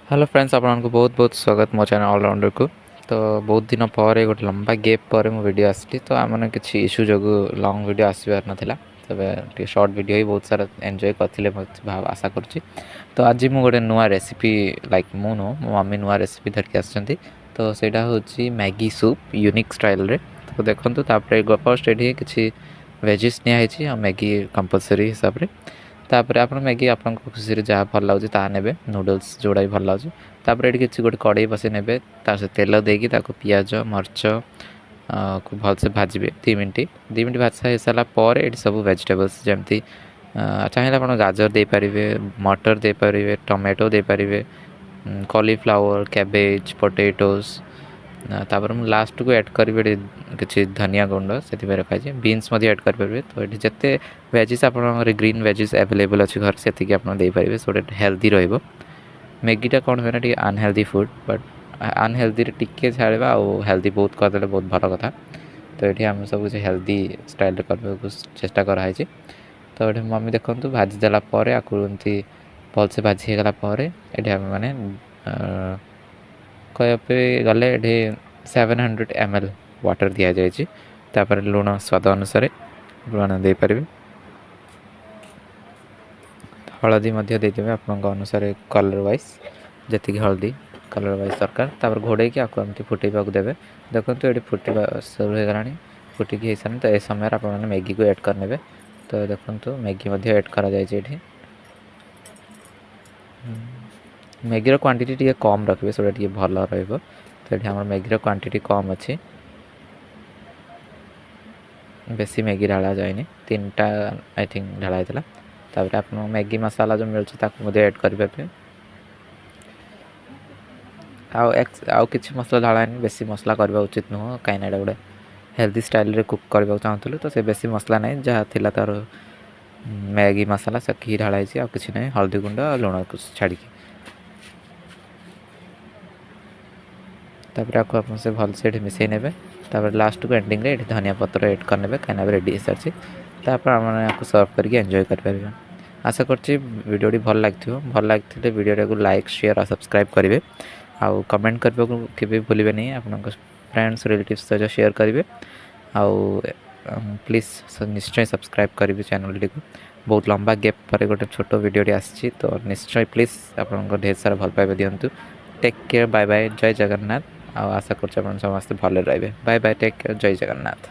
Hello friends आपको बहुत बहुत स्वागत मो चैनल ऑलराउंडर को। तो बहुत दिन पर गोटे लंबा गैप पर मो वीडियो आसी तो आम किसी इश्यू जो लॉन्ग वीडियो आसबार नाला तबे शॉर्ट वीडियो ही बहुत सारा एंजॉय करते आशा करुँची। तो आज मुझे गोटे नुआ रेसिपी लाइक मु नो मो मम्मी नुआ रेसिपी धरिक आसुँच तो सहीटा हूँ मैगी सूप यूनिक स्टाइल रे। तो देखो फर्स्ट ये किसी वेजिस निहाई मैगी कंपलसरी हिसाब से तापर आप मैगी आप खुशी जहाँ भल लगे ता ने नूडल्स जोड़ा भी भल लगे ये किसी गोटे कड़े बसई ने तेल देकी पिज मरीच को भलसे भाजे 2 मिनट भाजी सारापर ये सब वेजिटेबल्स जमी चाहिए आप गाजर दे पारे मटर दे पारे टमेटो दे पारे कॉलीफ्लावर कैबेज पोटैटोज तापर मुझे लास्ट को ऐड करी किसी धनिया गुंड से रखाई बीन्स ऐड करेंगे। तो ये जिते वेजिस आप ग्रीन वेजिस एवेलेबल अच्छी घर से पारे सो हेल्दी मैगीटा कौन हुए ना अनहेल्दी फूड बट अनहेल्दी टिके छाड़ा आउ हेल्दी बहुत करदे बहुत भल कथा। तो ये आम सब कुछ हेल्दी स्टाइल करने चेष्टा कराई। तो ये मम्मी देखूँ भाजीदेला आपको एमती भलसे भाजी होगला ये मैंने कहपे गले ये 700 ml वाटर दि जापर लुण स्वाद अनुसार लुण दे पारे हलदी देदेवे आप अनुसार कलर वाइज जी हलदी कलर वाइज दरकार तापर घोड़े आपको एमती फुटेबा देवे। देखो ये फुटवा शुरू हो गला फुटिकी सारे तो यह समय आप मैगी को ऐड करने। तो देखो मैगी ऐड करा जाए मैगी क्वांटिटी टी कम रखिए सो भल रहा। तो ये आम मैगी क्वांटिटी कम अच्छी बेसी मैगी ढाला जाए 3टा आई थिंक ढाला होता। तापर आप मैगी मसाला जो मिलूँ ऐड करेंगे आउ किसी मसला ढालानी बेसी मसला करवा उचित नुह कहीं गोटे हेल्दी स्टाइल रे कुक करने चाहूँ तो से बेसी मसला नहीं जहाँ थी तार मैगी मसाला से ढालाई किसी ना हल्दी गुंड लुण को छाड़ी तापर आपको से भल से मिसई ने लास्ट को एंडिंग रे धनिया पत्र ऐड करने कहीं रेडी हो सारी तापर आपको सर्व करके एंजॉय करेंगे। आशा करछि वीडियो भल लगे वीडियो को लाइक शेयर और सब्सक्राइब करेंगे आउ कमेंट करने को केवे भूलिए नहीं आप फ्रेंड्स रिलेटिव्स सहित शेयर करेंगे आउ प्लीज़ निश्चय सब्सक्राइब करेंगे चैनल टी को। बहुत लंबा गैप पर गोटे छोट वीडियो आसी तो निश्चय प्लीज़ आप ढेर सारा भल पाइबा दिंतु। टेक केयर बाय बाय जय जगन्नाथ आशा कर समस्त भले रहिए बाय बाय टेक केयर जय जगन्नाथ।